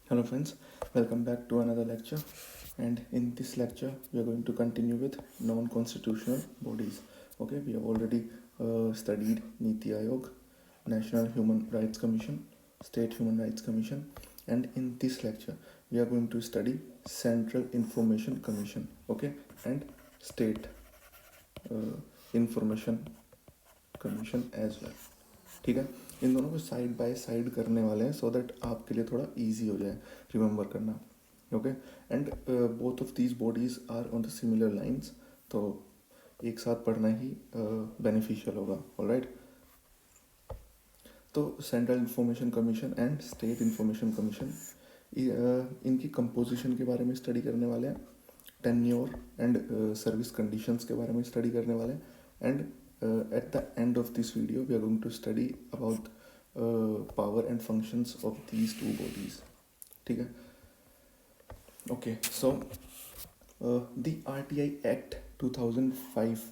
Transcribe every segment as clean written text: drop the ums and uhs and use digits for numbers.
Hello friends, welcome back to another lecture, and in this lecture we are going to continue with non-constitutional bodies. Okay, we have already studied Niti Aayog, National Human Rights Commission, State Human Rights Commission, and in this lecture we are going to study Central Information Commission, okay, and State Information Commission as well. ठीक है, इन दोनों को side by side करने वाले हैं so that आपके लिए थोड़ा इजी हो जाए रिमेंबर करना. Okay, and both of these bodies are on the similar lines, तो एक साथ पढ़ना ही बेनिफिशियल होगा. ऑलराइट, तो central information commission and state information commission, इनकी कंपोजिशन के बारे में स्टडी करने वाले हैं, टेन्योर एंड सर्विस कंडीशंस के बारे में स्टडी करने वाले हैं, and at the end of this video we are going to study about power and functions of these two bodies. ठीक है, okay, so the RTI Act 2005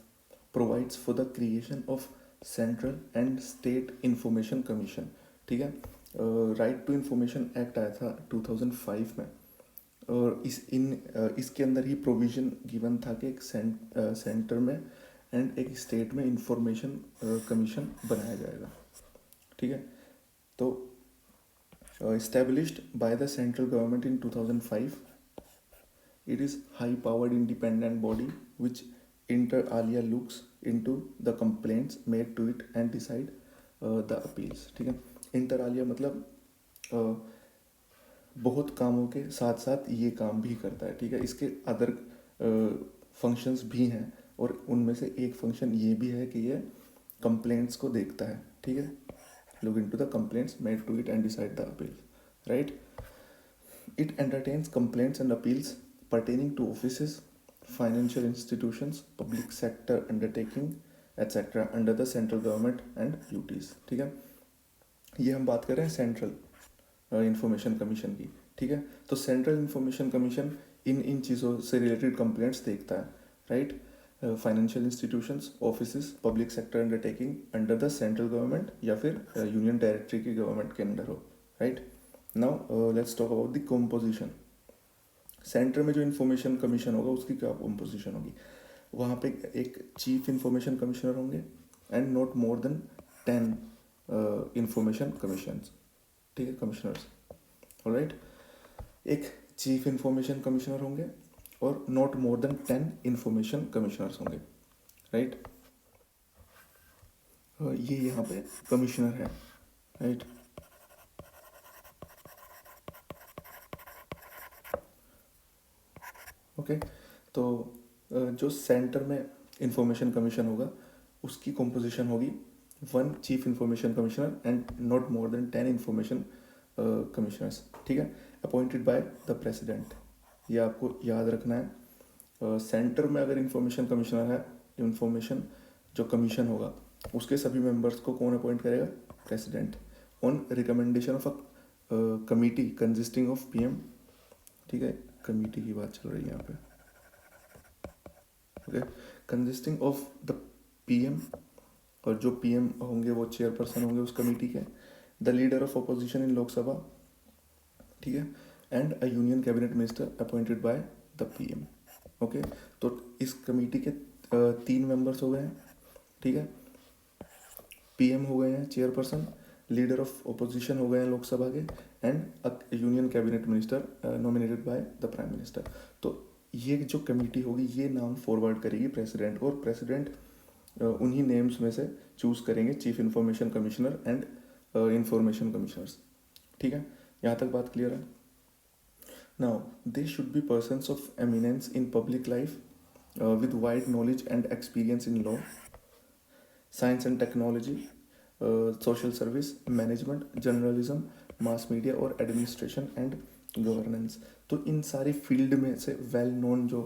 provides for the creation of Central and State Information Commission. ठीक है, right to information act आया था 2005 में, और इसके अंदर ही प्रोविज़न गिवन था कि एक सेंटर में एंड एक स्टेट में इंफॉर्मेशन कमीशन बनाया जाएगा. ठीक है, तो established by the central government in 2005, it is high powered independent body which inter alia looks into the complaints made to it and decide the appeals. ठीक है, इंटर आलिया मतलब बहुत कामों के साथ साथ ये काम भी करता है. ठीक है, इसके अदर फंक्शंस भी हैं, और उनमें से एक फंक्शन ये भी है कि ये कंप्लेंट्स को देखता है. ठीक है, look into the complaints made to it and decide the appeal. Right, it entertains complaints and appeals pertaining to offices, financial institutions, public sector undertaking etcetera under the central government and duties. ठीक है, ये हम बात कर रहे हैं central information commission की. ठीक है, तो सेंट्रल इंफॉर्मेशन कमीशन इन चीज़ों से रिलेटेड कंप्लेंट्स देखता है. Right, financial institutions, offices, public sector undertaking under the central government या फिर यूनियन टेरिटरी की गवर्नमेंट के अंडर हो. Right, now let's talk about the composition. Centre में जो इन्फॉर्मेशन कमीशन होगा उसकी क्या कॉम्पोजिशन होगी. वहाँ पे एक चीफ इंफॉर्मेशन कमिश्नर होंगे and not more than 10 information commissions. ठीक है, कमिश्नर्स. ऑलराइट, एक चीफ इंफॉर्मेशन कमिश्नर होंगे और not more than 10 information commissioners होंगे. राइट, ये यहाँ पे कमिश्नर है. राइट, ओके, तो जो सेंटर में इंफॉर्मेशन कमीशन होगा उसकी कॉम्पोजिशन होगी 1 chief information commissioner and not more than 10 information commissioners. ठीक है, अपॉइंटेड बाय द प्रेसिडेंट. ये आपको याद रखना है. सेंटर में अगर इंफॉर्मेशन कमिश्नर है, इंफॉर्मेशन जो कमीशन होगा उसके सभी मेंबर्स को कौन अपॉइंट करेगा? President, on recommendation of a committee consisting of PM. ठीक है, कमिटी की बात चल रही है यहाँ पे. Okay, consisting of the PM, और जो पीएम होंगे वो चेयरपर्सन होंगे उस कमेटी के, the leader of opposition in Lok Sabha. ठीक है, and a union cabinet minister appointed by the PM. Okay, तो इस कमेटी के 3 मेंबर्स हो गए हैं. ठीक है, पीएम हो गए हैं चेयरपर्सन, लीडर ऑफ अपोजिशन हो गए हैं लोकसभा के, and union cabinet minister nominated by the prime minister. तो ये जो कमेटी होगी ये नाम फॉरवर्ड करेगी प्रेसिडेंट को, और प्रेसिडेंट उन्हीं नेम्स में से चूज करेंगे chief information commissioner and information commissioners. ठीक है, यहाँ तक बात क्लियर है. Now they should be persons of eminence in public life with wide knowledge and experience in law, science and technology, social service, management, journalism, mass media और administration and governance. तो इन सारी field में से well known जो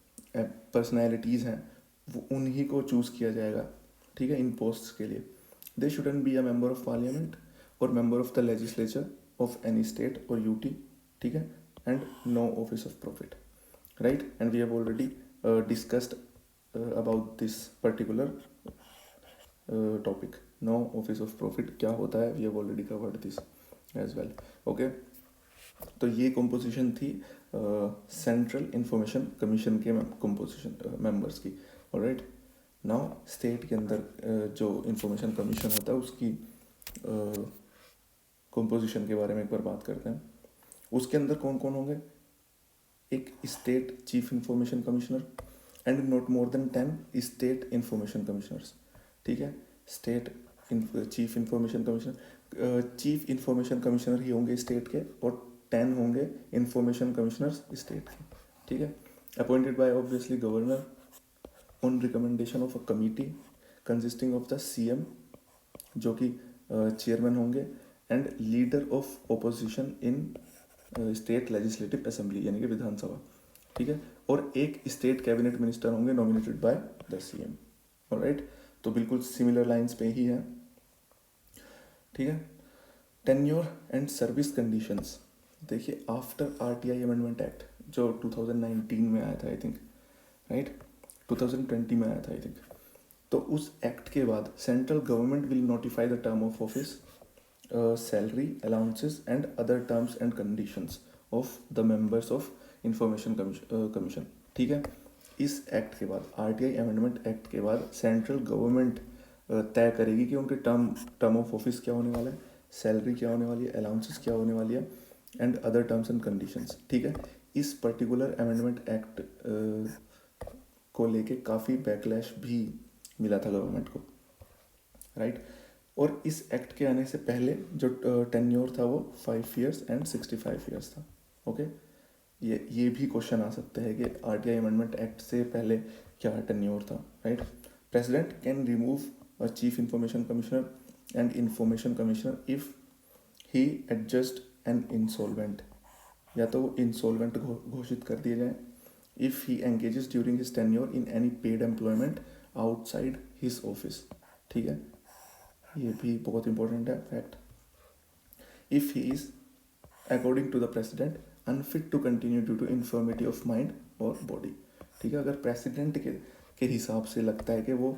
personalities हैं वो उन्हीं को चूज़ किया जाएगा. ठीक है, इन पोस्ट के लिए. They shouldn't be a member of parliament और member of the legislature of any state और यूटी. ठीक है, and no office of profit. Right, and we have already discussed about this particular topic. No office of profit क्या होता है, we have already covered this as well. Okay, तो ये composition थी central information commission के composition members की। Alright, now state के अंदर जो इंफॉर्मेशन कमीशन होता है उसकी कंपोजिशन के बारे में एक बार बात करते हैं। उसके अंदर कौन कौन होंगे? एक state chief information commissioner and not more than 10 state information commissioners. ठीक है, state chief information commissioner, chief information commissioner ही होंगे स्टेट के, और 10 होंगे इंफॉर्मेशन कमिश्नर्स स्टेट के। ठीक है, appointed by obviously governor on recommendation of a committee consisting of the CM, जो कि चेयरमैन होंगे, and leader of opposition in state legislative assembly, यानी कि विधानसभा। ठीक है, और एक स्टेट कैबिनेट मिनिस्टर होंगे nominated by the CM. Alright, तो बिल्कुल सिमिलर लाइंस पे ही है। ठीक है, टेन्योर एंड सर्विस कंडीशंस। देखिए, आफ्टर आरटीआई अमेंडमेंट एक्ट जो 2019 में आया था आई थिंक, राइट, 2020 में आया था आई थिंक, तो उस एक्ट के बाद central government will notify the term of office, salary, allowances and other terms and conditions of the members of information commission. ठीक है, इस एक्ट के बाद, आरटीआई अमेंडमेंट एक्ट के बाद, सेंट्रल गवर्नमेंट तय करेगी कि उनके टर्म ऑफ ऑफिस क्या होने वाला है, सैलरी क्या होने वाली है, अलाउंसेस क्या होने वाली है, and other terms and conditions. ठीक है, इस पर्टिकुलर अमेंडमेंट एक्ट को लेके काफ़ी बैकलैश भी मिला था गवर्नमेंट को, राइट। और इस एक्ट के आने से पहले जो टेन्योर था वो 5 ईयर्स एंड 65 ईयर्स था। ओके, ये भी क्वेश्चन आ सकता है कि आरटीआई अमेंडमेंट एक्ट से पहले क्या टेन्योर था, right. President can remove a chief information commissioner and information commissioner if he adjudged an insolvent, या तो वो इंसॉल्वेंट घोषित कर दिए जाए, if he engages during his tenure in any paid employment outside his office. ठीक है, ये भी बहुत इंपॉर्टेंट है fact. If he is according to the president unfit to continue due to infirmity of mind और बॉडी। ठीक है, अगर प्रेसिडेंट के हिसाब से लगता है कि वो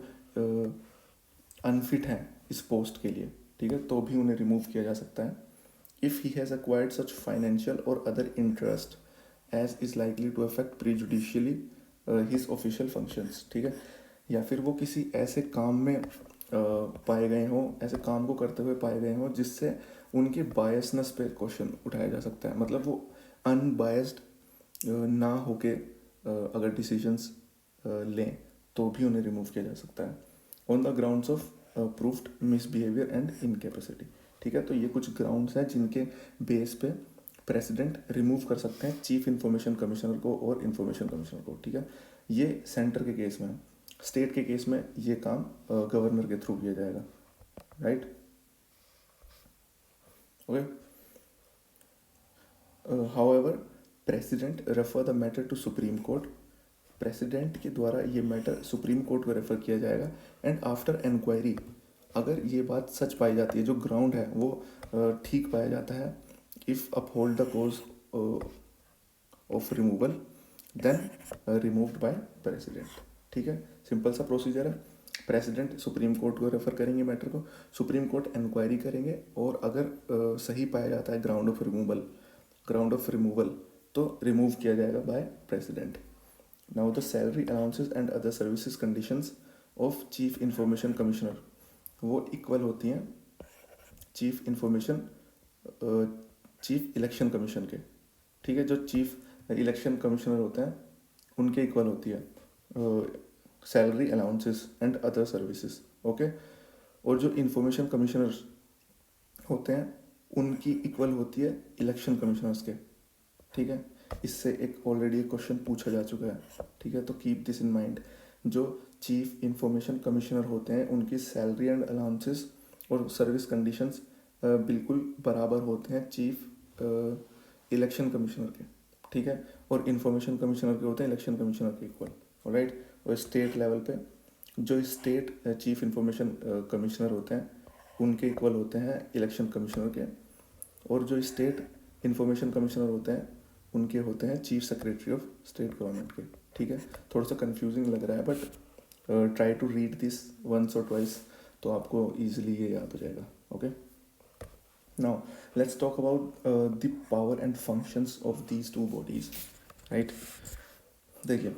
अनफिट है इस पोस्ट के लिए, ठीक है, तो भी उन्हें रिमूव किया जा सकता है। If he has acquired such financial और other interest as is likely to affect prejudicially his official functions. ठीक है, या फिर वो किसी ऐसे काम में पाए गए हों, ऐसे काम को करते हुए पाए गए हों जिससे उनके बायसनेस पे क्वेश्चन उठाया जा सकता है, मतलब वो अनबायस्ड ना होके अगर डिसीजंस लें तो भी उन्हें रिमूव किया जा सकता है on the grounds of proofed misbehaviour and incapacity. ठीक है, तो ये कुछ ग्राउंड्स हैं जिनके बेस पे प्रेसिडेंट रिमूव कर सकते हैं चीफ इंफॉर्मेशन कमिश्नर को और इंफॉर्मेशन कमिश्नर को। ठीक है, ये सेंटर के केस में है। स्टेट के केस में ये काम गवर्नर के थ्रू किया जाएगा, right. Okay, however president refer the matter to supreme court. President के द्वारा ये मैटर सुप्रीम कोर्ट को रेफर किया जाएगा, एंड आफ्टर इंक्वायरी अगर ये बात सच पाई जाती है, जो ग्राउंड है वो ठीक पाया जाता है, if uphold the cause of removal then removed by president. ठीक है, सिंपल सा प्रोसीजर है। प्रेसिडेंट सुप्रीम कोर्ट को रेफर करेंगे मैटर को, सुप्रीम कोर्ट इंक्वायरी करेंगे, और अगर सही पाया जाता है ग्राउंड ऑफ रिमूवल तो रिमूव किया जाएगा by president. Now the salary allowances and other services conditions of chief information commissioner वो इक्वल होती हैं चीफ इलेक्शन कमीशन के। ठीक है, जो चीफ इलेक्शन कमिश्नर होते हैं उनके इक्वल होती है salary allowances and other services. Okay, और जो इंफॉर्मेशन कमिश्नर होते हैं उनकी इक्वल होती है इलेक्शन कमिश्नर्स के। ठीक है, इससे एक ऑलरेडी एक क्वेश्चन पूछा जा चुका है। ठीक है, तो कीप दिस इन माइंड। जो चीफ इंफॉर्मेशन कमिश्नर होते हैं उनकी सैलरी एंड अलाउंसेस और सर्विस कंडीशंस बिल्कुल बराबर होते हैं चीफ इलेक्शन कमिश्नर के। ठीक है, और इंफॉर्मेशन कमिश्नर के होते हैं इलेक्शन कमिश्नर के इक्वल। ऑलराइट, और स्टेट लेवल पे जो स्टेट चीफ इंफॉर्मेशन कमिश्नर होते हैं उनके इक्वल होते हैं इलेक्शन कमिश्नर के, और जो स्टेट इंफॉर्मेशन कमिश्नर होते हैं उनके होते हैं chief secretary of state government के। ठीक है, थोड़ा सा कंफ्यूजिंग लग रहा है but try to read this once और ट्वाइस तो आपको ईजिली ये याद हो जाएगा। Okay, Now, let's talk about the power and functions of these two bodies, right? देखिए,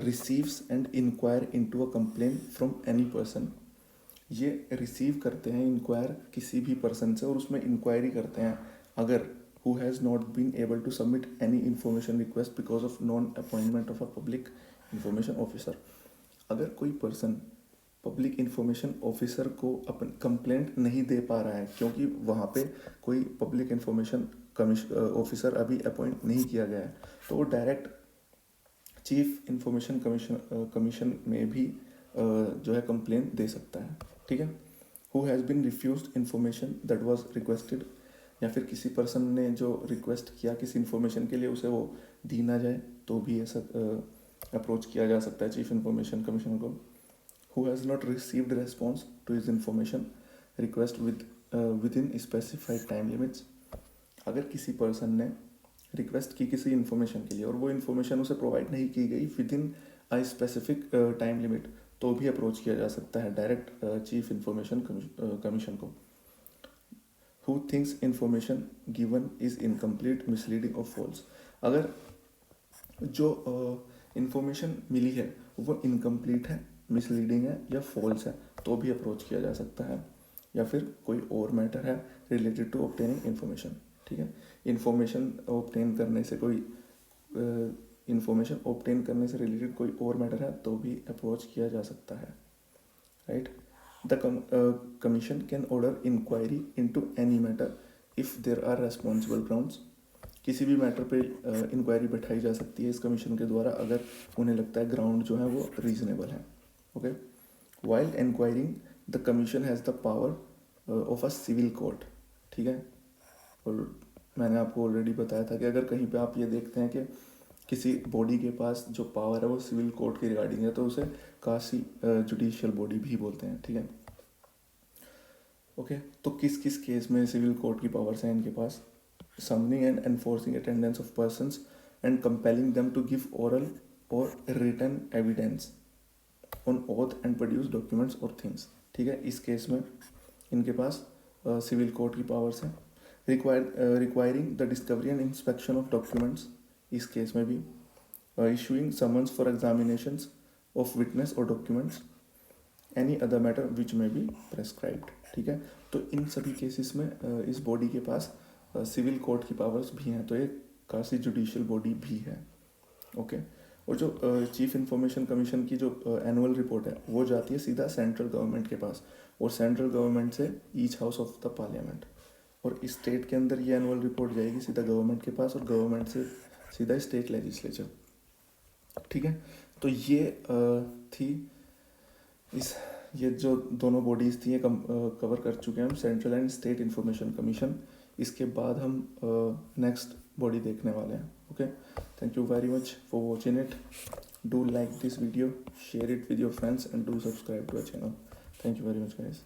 receives and inquire into a complaint from any person. ये receive करते हैं इंक्वायर किसी भी पर्सन से और उसमें इंक्वायरी करते हैं अगर who has not been able to submit any information request because of non appointment of a public information officer. अगर कोई पर्सन पब्लिक इंफॉर्मेशन ऑफिसर को अपन कंप्लेंट नहीं दे पा रहा है क्योंकि वहाँ पे कोई पब्लिक इंफॉर्मेशन ऑफिसर अभी अपॉइंट नहीं किया गया है, तो वो डायरेक्ट चीफ इंफॉर्मेशन कमीशन में भी जो है कंप्लेंट दे सकता है. ठीक है. Who has been refused information that was requested, या फिर किसी पर्सन ने जो रिक्वेस्ट किया किसी इंफॉर्मेशन के लिए उसे वो दी ना जाए तो भी ऐसा अप्रोच किया जा सकता है चीफ इंफॉर्मेशन कमीशन को. Who has not received response to his information request within specified time limits. अगर किसी पर्सन ने रिक्वेस्ट की किसी इन्फॉर्मेशन के लिए और वो इन्फॉर्मेशन उसे प्रोवाइड नहीं की गई with in a specific time limit, तो भी अप्रोच किया जा सकता है डायरेक्ट चीफ इंफॉर्मेशन कमीशन को. Who thinks information given is incomplete, misleading और फॉल्स. अगर जो इंफॉर्मेशन मिली है वो इनकम्प्लीट है, मिसलीडिंग है या फॉल्स है, तो भी अप्रोच किया जा सकता है. या फिर कोई और मैटर है रिलेटेड टू ऑब्टेनिंग इंफॉर्मेशन. ठीक है. इंफॉर्मेशन ऑब्टेन करने से कोई इंफॉर्मेशन ऑब्टेन करने से रिलेटेड कोई और मैटर है तो भी अप्रोच किया जा सकता है. Right. The commission can order inquiry into any matter if there are responsible grounds. किसी भी मैटर पे इंक्वायरी बैठाई जा सकती है इस कमीशन के द्वारा अगर उन्हें लगता है ग्राउंड जो है वो रीजनेबल है. Okay. While inquiring the commission has the power of a civil court. ठीक है. और मैंने आपको ऑलरेडी बताया था कि अगर कहीं पे आप ये देखते हैं कि किसी बॉडी के पास जो पावर है वो सिविल कोर्ट के रिगार्डिंग है तो उसे कासी जुडिशियल बॉडी भी बोलते हैं. ठीक है. ओके. तो किस किस केस में सिविल कोर्ट की पावर्स हैं इनके पास? Summoning and enforcing attendance of persons and compelling them to give oral or written evidence on oath and produce documents or things. ठीक है. इस केस में इनके पास सिविल कोर्ट की पावर्स हैं. Requiring the discovery and inspection of documents. इस case में भी issuing summons for examinations of witness और documents, any other matter which may be prescribed. ठीक है. तो इन सभी केसेस में इस बॉडी के पास सिविल कोर्ट की पावर्स भी हैं, तो ये कासी जुडिशियल बॉडी भी है. ओके. और जो चीफ इंफॉर्मेशन कमीशन की जो एनुअल रिपोर्ट है वो जाती है सीधा सेंट्रल गवर्नमेंट के पास और सेंट्रल गवर्नमेंट से each house of the parliament, और स्टेट के अंदर ये एनुअल रिपोर्ट जाएगी सीधा गवर्नमेंट के पास और गवर्नमेंट से सीधा स्टेट लेजिस्लेचर. ठीक है. तो ये थी ये जो दोनों बॉडीज़ थी ये कवर कर चुके हैं हम, central and state information commission. इसके बाद हम नेक्स्ट बॉडी देखने वाले हैं. Okay. Thank you very much for watching it. Do like this video, share it with your friends and do subscribe to our channel. Thank you very much guys.